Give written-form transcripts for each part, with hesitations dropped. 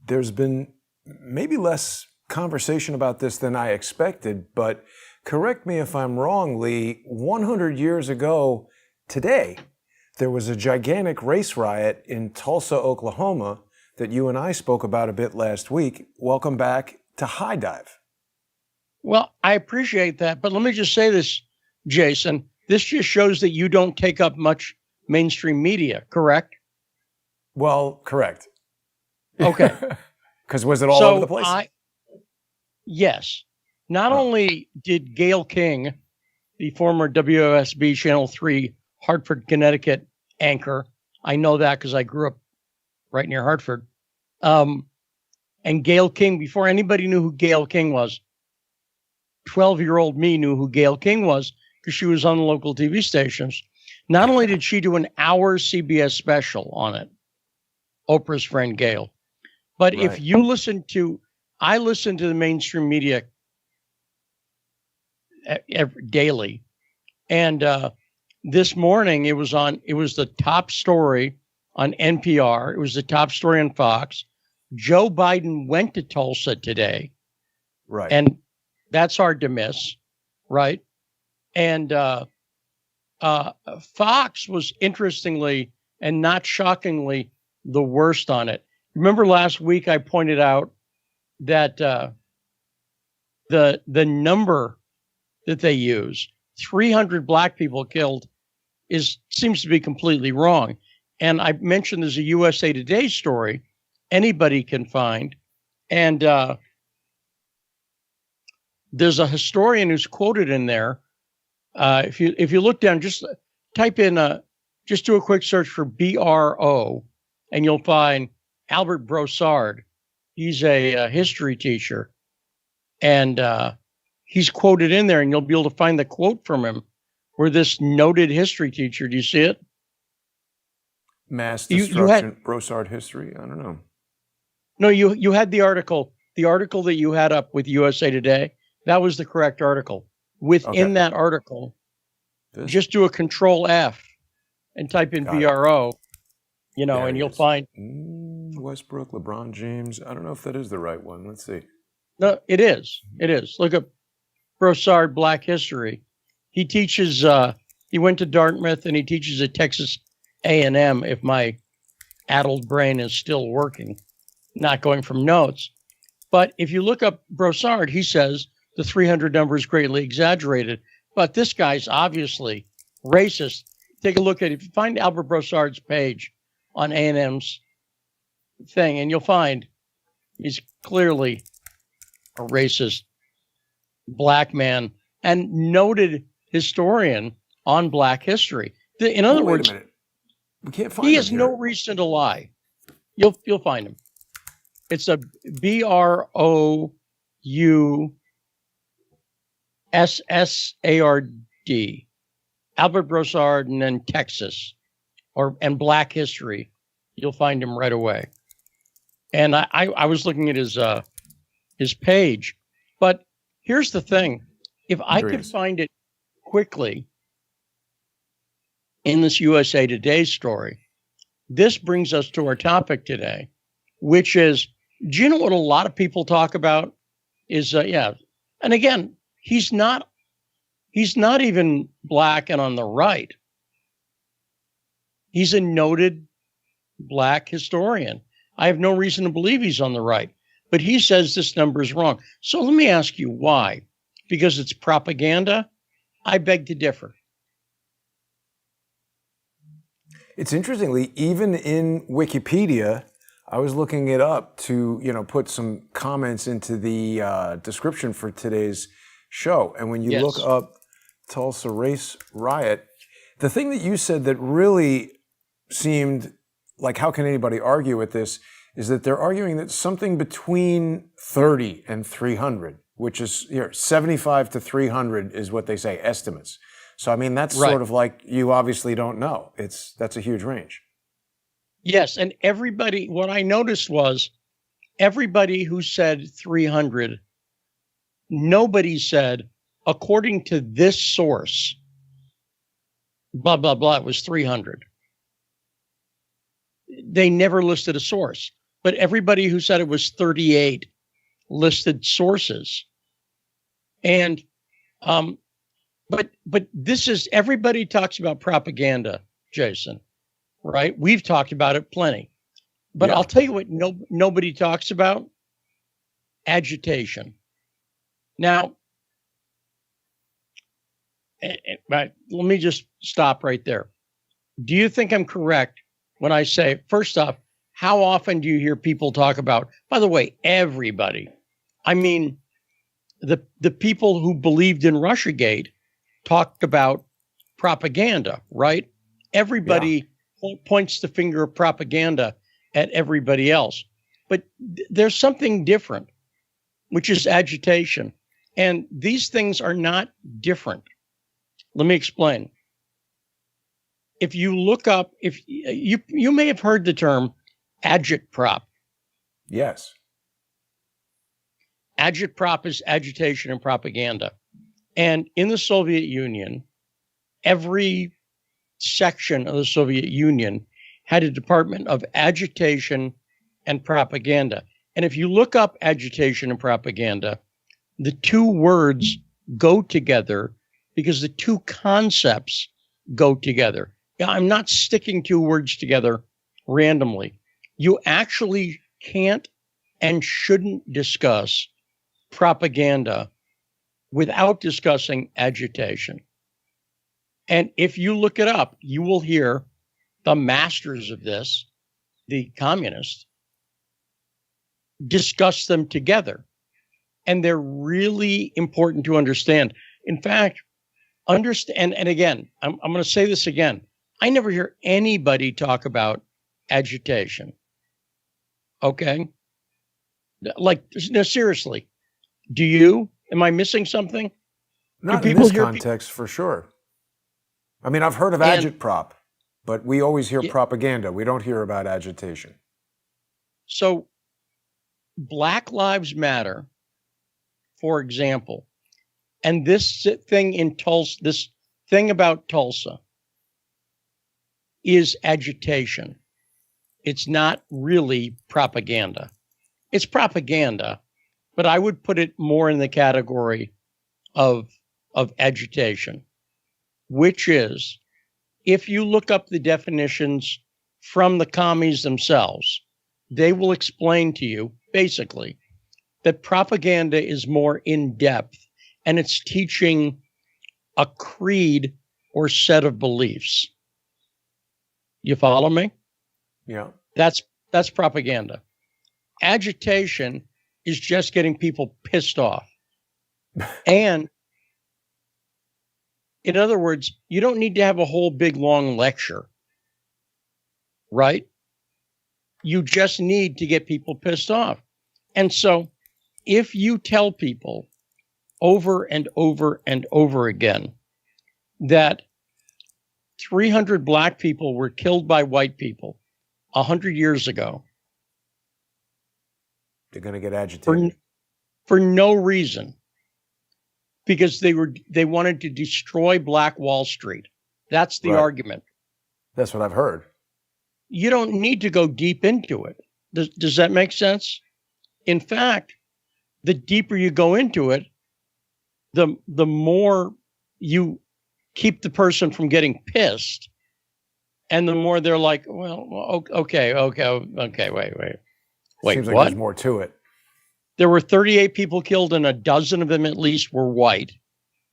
there's been maybe less conversation about this than I expected, but correct me if I'm wrong, Lee. 100 years ago today, there was a gigantic race riot in Tulsa, Oklahoma that you and I spoke about a bit last week. Welcome back to High Dive. Well, I appreciate that, but let me just say this, Jason. This just shows that you don't take up much mainstream media, correct? Well, correct. Okay. Because was it all over the place? Yes. Not only did Gayle King, the former WOSB Channel 3 Hartford, Connecticut anchor, I know that because I grew up right near Hartford, and Gayle King, before anybody knew who Gayle King was, 12-year-old me knew who Gayle King was because she was on the local TV stations. Not only did she do an hour CBS special on it, Oprah's friend Gayle, but Right. if you I listen to the mainstream media daily, and this morning it was the top story on NPR. It was the top story on Fox. Joe Biden went to Tulsa today. Right. And that's hard to miss, right? And Fox was, interestingly and not shockingly, the worst on it. Remember last week I pointed out that the number that they use, 300 black people killed, seems to be completely wrong. And I mentioned there's a USA Today story anybody can find, and there's a historian who's quoted in there. If you look down, just type in just do a quick search for BRO, and you'll find Albert Brossard. He's a history teacher, and he's quoted in there, and you'll be able to find the quote from him, where this noted history teacher. Do you see it? Mass destruction, Brossard history. I don't know. No, you had the article. The article that you had up with USA Today. That was the correct article. Within that article, just do a Control F and type in BRO, and you'll find Westbrook, LeBron James. I don't know if that is the right one. Let's see. No, it is. It is. Look up Brossard Black History. He teaches. He went to Dartmouth and he teaches at Texas A&M. If my addled brain is still working, not going from notes. But if you look up Brossard, he says the 300 number is greatly exaggerated. But this guy's obviously racist. Take a look at it. If you find Albert Brossard's page on A&M's thing, and you'll find he's clearly a racist black man and noted historian on black history. In other words, wait a minute. We can't find he him has here. no reason to lie. You'll find him. It's a BROUSSARD, Albert Brossard, and then Texas, and Black History. You'll find him right away. And I was looking at his page, but here's the thing: if I could find it quickly in this USA Today story, this brings us to our topic today, which is, do you know what a lot of people talk about is, and again, he's not even black and on the right. He's a noted black historian. I have no reason to believe he's on the right, but he says this number is wrong. So let me ask you why. Because it's propaganda? I beg to differ. It's interestingly, even in Wikipedia, I was looking it up to, put some comments into the description for today's show. And when you look up Tulsa race riot, the thing that you said that really seemed like, how can anybody argue with this, is that they're arguing that something between 30 and 300, which is 75 to 300 is what they say, estimates. So, I mean, that's sort of like, you obviously don't know. That's a huge range. Yes, and what I noticed was everybody who said 300, nobody said, according to this source, blah, blah, blah, it was 300. They never listed a source. but everybody who said it was 38 listed sources. And but this is, everybody talks about propaganda, Jason, right? We've talked about it plenty. But I'll tell you what nobody talks about: agitation. Now, let me just stop right there. Do you think I'm correct when I say, first off, how often do you hear people talk about, by the way, everybody? I mean, the people who believed in Russiagate talked about propaganda, right? Everybody points the finger of propaganda at everybody else. But there's something different, which is agitation. And these things are not different. Let me explain. If you look up, if you may have heard the term agitprop. Yes. Agitprop is agitation and propaganda. And in the Soviet Union, every section of the Soviet Union had a department of agitation and propaganda. And if you look up agitation and propaganda, the two words go together because the two concepts go together. Now, I'm not sticking two words together randomly. You actually can't and shouldn't discuss propaganda without discussing agitation. And if you look it up, you will hear the masters of this, the communists, discuss them together. And they're really important to understand. In fact, understand, and again, I'm going to say this again. I never hear anybody talk about agitation. Okay? Like, no, seriously. Do you? Am I missing something? Not in this context, for sure. I mean, I've heard of agitprop, but we always hear propaganda. We don't hear about agitation. So, Black Lives Matter, for example, and this thing in Tulsa, this thing about Tulsa, is agitation. It's not really propaganda. It's propaganda, but I would put it more in the category of agitation, which is, if you look up the definitions from the commies themselves, they will explain to you, basically, that propaganda is more in-depth, and it's teaching a creed or set of beliefs. You follow me? Yeah. That's propaganda. Agitation is just getting people pissed off. And in other words, you don't need to have a whole big long lecture, right? You just need to get people pissed off. And so if you tell people over and over and over again that 300 black people were killed by white people 100 years ago, they're going to get agitated for no reason, because they wanted to destroy Black Wall Street. That's the argument. That's what I've heard. You don't need to go deep into it. Does that make sense? In fact, the deeper you go into it, the more you keep the person from getting pissed, and the more they're like, well, okay, wait. Seems like what? There's more to it. There were 38 people killed, and a dozen of them at least were white,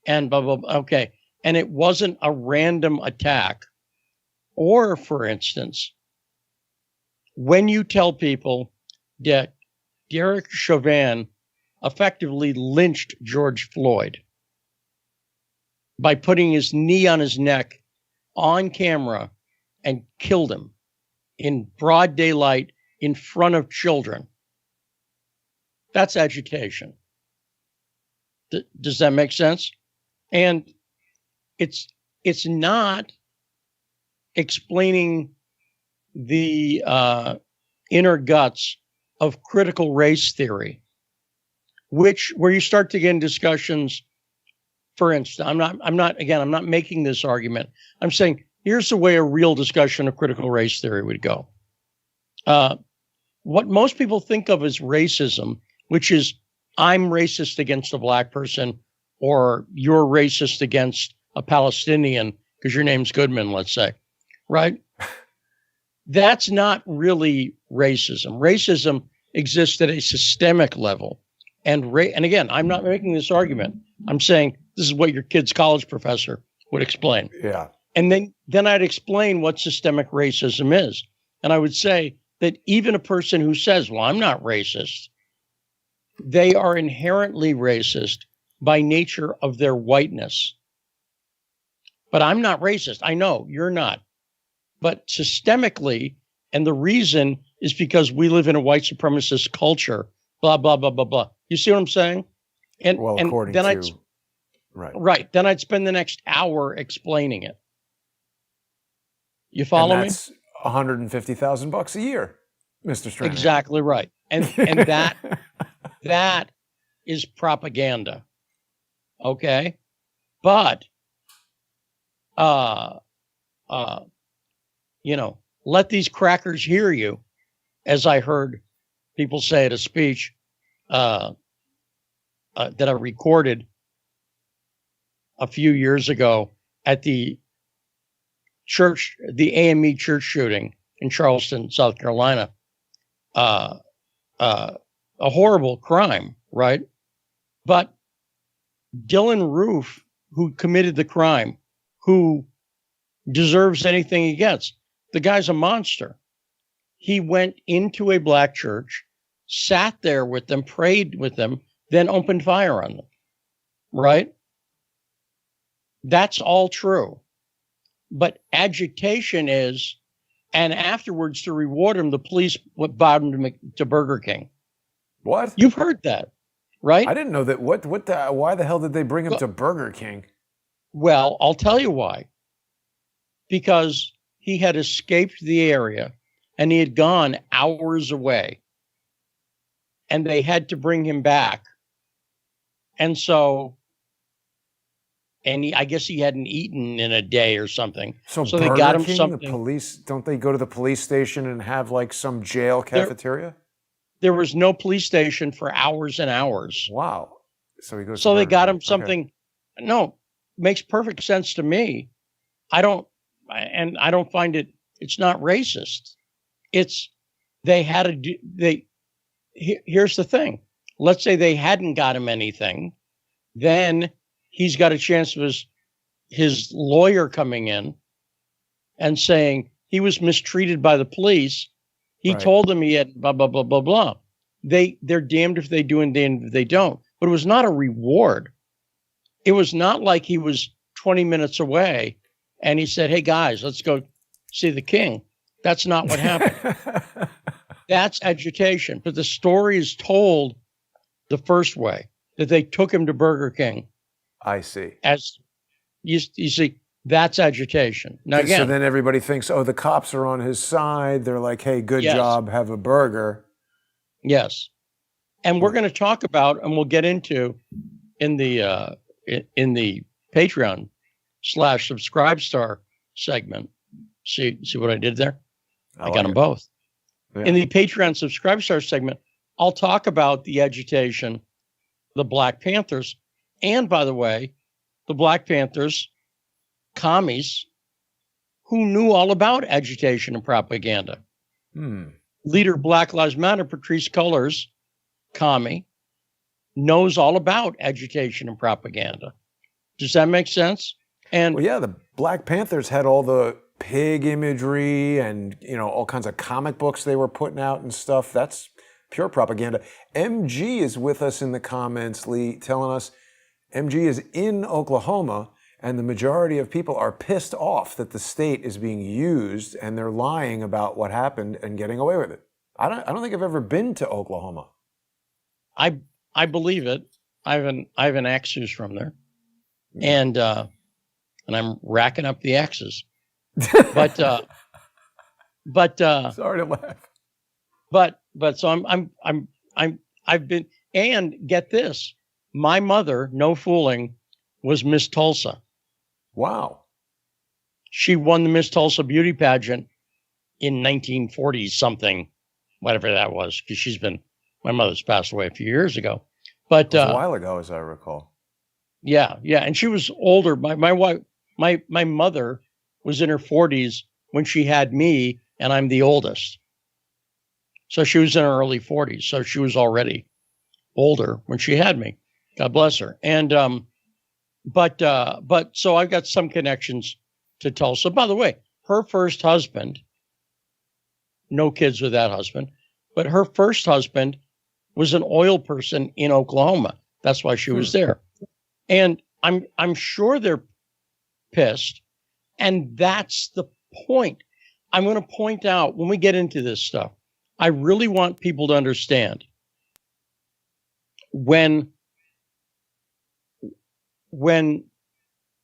and blah, blah, blah. Okay. And it wasn't a random attack. Or, for instance, when you tell people that Derek Chauvin effectively lynched George Floyd by putting his knee on his neck on camera and killed him in broad daylight in front of children, that's agitation. Does that make sense? And it's not explaining the inner guts of critical race theory, where you start to get in discussions. For instance, I'm not making this argument. I'm saying here's the way a real discussion of critical race theory would go. what most people think of as racism, which is I'm racist against a black person, or you're racist against a Palestinian because your name's Goodman, let's say, right? That's not really racism. Racism exists at a systemic level. And again, I'm not making this argument. I'm saying this is what your kid's college professor would explain. Yeah. And then I'd explain what systemic racism is. And I would say that even a person who says, well, I'm not racist, they are inherently racist by nature of their whiteness. But I'm not racist. I know you're not. But systemically, and the reason is because we live in a white supremacist culture, blah, blah, blah, blah, blah. You see what I'm saying? And, well, according then to, right. Then I'd spend the next hour explaining it. You follow me? That's $150,000 a year, Mr. Stranahan. Exactly right. And that is propaganda. Okay? But let these crackers hear you, as I heard people say at a speech that I recorded a few years ago at the AME church shooting in Charleston, South Carolina. A horrible crime, right? But Dylan Roof, who committed the crime, who deserves anything he gets, the guy's a monster. He went into a black church, sat there with them, prayed with them, then opened fire on them, right? That's all true. But agitation is, and afterwards to reward him, the police bowed him to Burger King. What? You've heard that, right? I didn't know that. Why the hell did they bring him to Burger King? Well, I'll tell you why. Because he had escaped the area and he had gone hours away. And they had to bring him back. And so, I guess he hadn't eaten in a day or something. So they got him King, something. The police, don't they go to the police station and have like some jail cafeteria? There was no police station for hours and hours. Wow. So he goes. So they got him Okay. something. No, makes perfect sense to me. I don't find it's not racist. Here's the thing. Let's say they hadn't got him anything. Then he's got a chance of his lawyer coming in and saying he was mistreated by the police. He told them he had blah, blah, blah, blah, blah. They're damned if they do and damned if they don't. But it was not a reward. It was not like he was 20 minutes away and he said, hey, guys, let's go see the king. That's not what happened. That's agitation. But the story is told the first way, that they took him to Burger King. I see. As you see, that's agitation. Now again, so then everybody thinks, oh, the cops are on his side. They're like, hey, good job, have a burger. Yes. And we're going to talk about, and we'll get into in the Patreon /Subscribestar segment. See what I did there? I got them both. Yeah. In the Patreon Subscribestar segment, I'll talk about the agitation, the Black Panthers, and by the way, the Black Panthers, commies, who knew all about agitation and propaganda. Leader Black Lives Matter, Patrisse Cullors, commie, knows all about agitation and propaganda. Does that make sense? And well, yeah, the Black Panthers had all the pig imagery and, all kinds of comic books they were putting out and stuff. That's pure propaganda. MG is with us in the comments, Lee, telling us MG is in Oklahoma and the majority of people are pissed off that the state is being used and they're lying about what happened and getting away with it. I don't think I've ever been to Oklahoma. I believe it. I have an ex who's from there, and I'm racking up the X's. But sorry to laugh. But so I've been, and get this, my mother, no fooling, was Miss Tulsa. Wow. She won the Miss Tulsa beauty pageant in 1940 something, whatever that was, because my mother's passed away a few years ago. But it was a while ago, as I recall. Yeah, and she was older. My wife, my mother was in her 40s when she had me, and I'm the oldest. So she was in her early 40s. So she was already older when she had me. God bless her. And but so I've got some connections to Tulsa. By the way, her first husband, no kids with that husband, but her first husband was an oil person in Oklahoma. That's why she was there. And I'm sure they're pissed. And that's the point. I'm going to point out when we get into this stuff, I really want people to understand when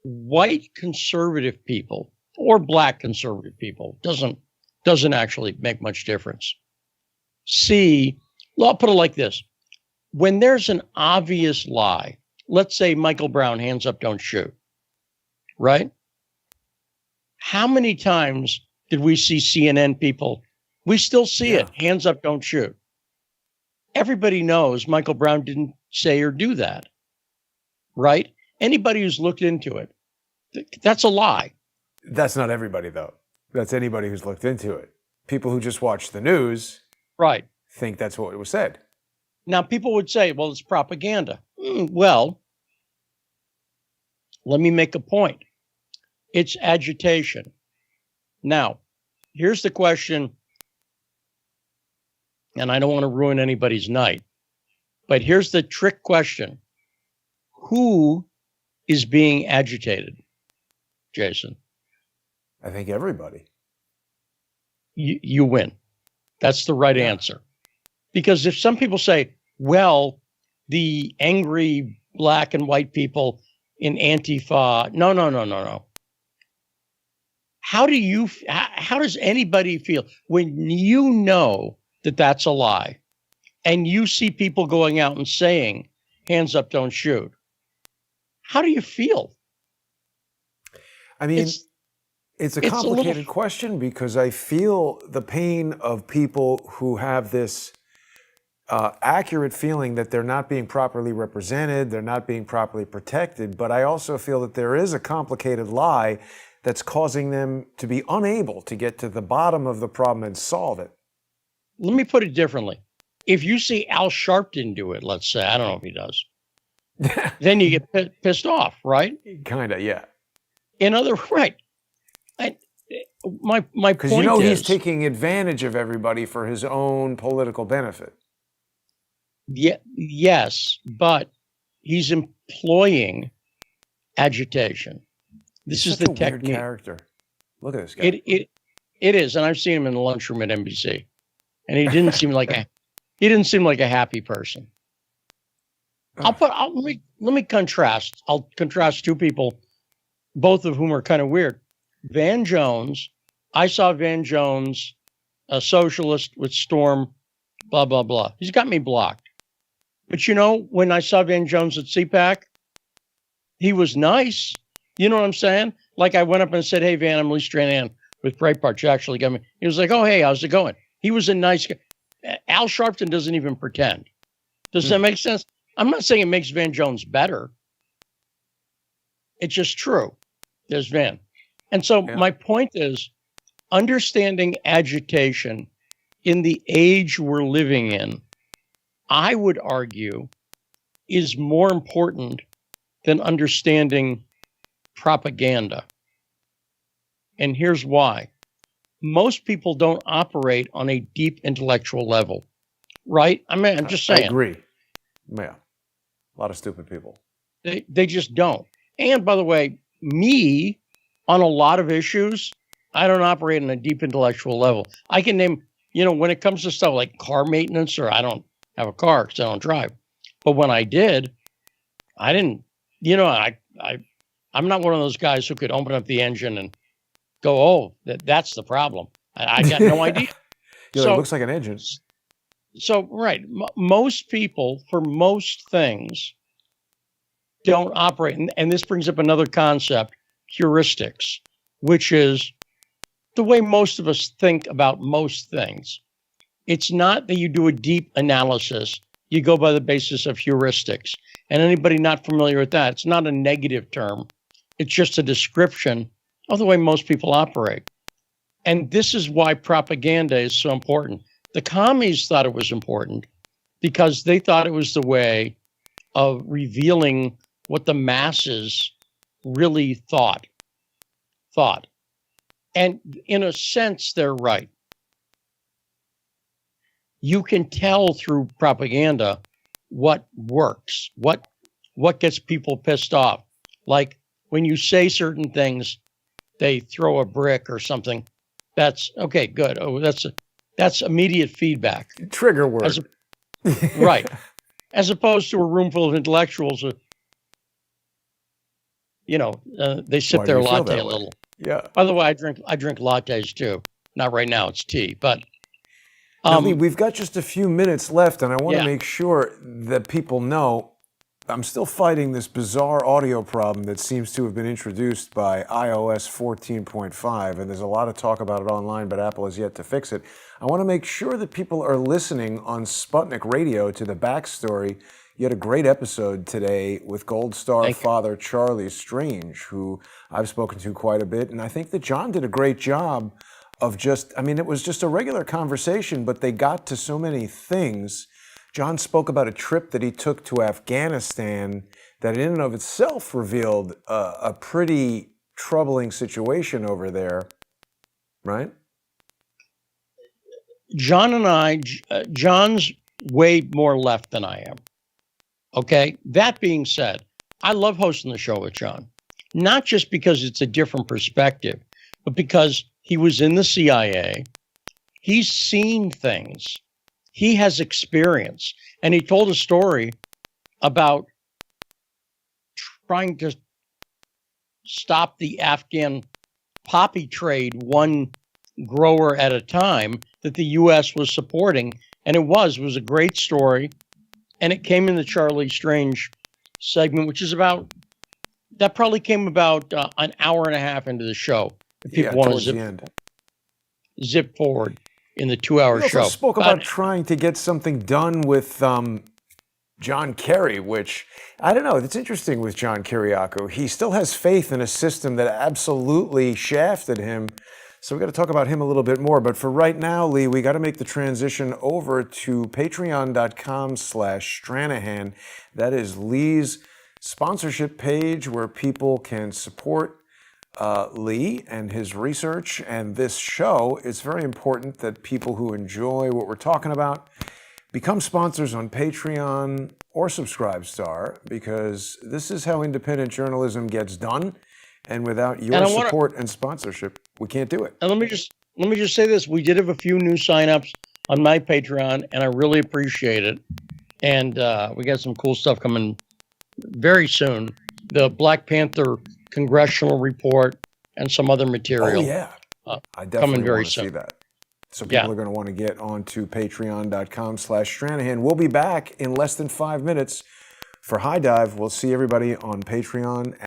white conservative people or black conservative people doesn't actually make much difference. I'll put it like this. When there's an obvious lie, let's say Michael Brown, hands up, don't shoot, right? How many times did we see CNN people? We still see it. Hands up, don't shoot. Everybody knows Michael Brown didn't say or do that, right? Anybody who's looked into it, that's a lie. That's not everybody, though. That's anybody who's looked into it. People who just watch the news, right, think that's what was said. Now, people would say, well, it's propaganda. Well, let me make a point. It's agitation. Now, here's the question, and I don't want to ruin anybody's night, but here's the trick question. Who is being agitated, Jason? I think everybody. You win. That's the right answer. Because if some people say, well, the angry black and white people in Antifa, no. How does anybody feel when you know that that's a lie and you see people going out and saying, hands up, don't shoot? How do you feel? I mean, it's a complicated question because I feel the pain of people who have this accurate feeling that they're not being properly represented, they're not being properly protected, but I also feel that there is a complicated lie that's causing them to be unable to get to the bottom of the problem and solve it. Let me put it differently. If you see Al Sharpton do it, let's say, I don't know if he does, then you get pissed off, right? Kind of, yeah. Right. My point because you know he's taking advantage of everybody for his own political benefit. Yeah, yes, but he's employing agitation. This is the technique. Weird character. Look at this guy. It is, and I've seen him in the lunchroom at NBC, and he didn't seem like a happy person. Let me contrast. I'll contrast two people, both of whom are kind of weird. Van Jones. I saw Van Jones, a socialist with Storm, blah blah blah. He's got me blocked. But you know, when I saw Van Jones at CPAC, he was nice. You know what I'm saying? Like I went up and said, "Hey, Van, I'm Lee Stranahan with Breitbart." You actually got me. He was like, "Oh, hey, how's it going?" He was a nice guy. Al Sharpton doesn't even pretend. Does that make sense? I'm not saying it makes Van Jones better. It's just true. There's Van. And so my point is, understanding agitation in the age we're living in, I would argue, is more important than understanding propaganda. And here's why. Most people don't operate on a deep intellectual level, right? I mean, I'm just saying. I agree. Yeah. A lot of stupid people. They just don't. And by the way, me, on a lot of issues, I don't operate on a deep intellectual level. I can name, when it comes to stuff like car maintenance, or I don't have a car because I don't drive. But when I did, I didn't, I'm not one of those guys who could open up the engine and go, oh, that's the problem. I got no idea. It looks like an engine. So, right. Most people, for most things, don't operate. And this brings up another concept, heuristics, which is the way most of us think about most things. It's not that you do a deep analysis. You go by the basis of heuristics. And anybody not familiar with that, it's not a negative term. It's just a description of the way most people operate. And this is why propaganda is so important. The commies thought it was important because they thought it was the way of revealing what the masses really thought. And in a sense, they're right. You can tell through propaganda what works, what gets people pissed off. Like when you say certain things, they throw a brick or something. That's okay, good. Oh, that's immediate feedback. Trigger word. Right. As opposed to a room full of intellectuals, they sip their latte a little. Yeah. By the way, I drink lattes too. Not right now, it's tea. But Lee, we've got just a few minutes left, and I want to make sure that people know I'm still fighting this bizarre audio problem that seems to have been introduced by iOS 14.5, and there's a lot of talk about it online, but Apple has yet to fix it. I want to make sure that people are listening on Sputnik Radio to the backstory. You had a great episode today with Gold Star father Charlie Strange, who I've spoken to quite a bit, and I think that John did a great job of it was just a regular conversation, but they got to so many things. John spoke about a trip that he took to Afghanistan that in and of itself revealed a pretty troubling situation over there, right? John's way more left than I am. Okay? That being said, I love hosting the show with John. Not just because it's a different perspective, but because he was in the CIA. He's seen things. He has experience. And he told a story about trying to stop the Afghan poppy trade one grower at a time that the U.S. was supporting. And it was a great story. And it came in the Charlie Strange segment, which is that probably came about an hour and a half into the show. If people want to zip forward in the 2-hour show. We also spoke about trying to get something done with John Kerry, which, I don't know, it's interesting with John Kiriakou. He still has faith in a system that absolutely shafted him. So we got to talk about him a little bit more. But for right now, Lee, we got to make the transition over to patreon.com/Stranahan. That is Lee's sponsorship page where people can support Lee and his research and this show. It's very important that people who enjoy what we're talking about become sponsors on Patreon or Subscribestar, because this is how independent journalism gets done. And without your support and sponsorship, we can't do it. And let me just say this: we did have a few new signups on my Patreon, and I really appreciate it. And we got some cool stuff coming very soon. The Black Panther congressional report and some other material. Oh, yeah. I definitely want to see that. So people are going to want to get onto patreon.com/Stranahan. We'll be back in less than 5 minutes for High Dive. We'll see everybody on Patreon.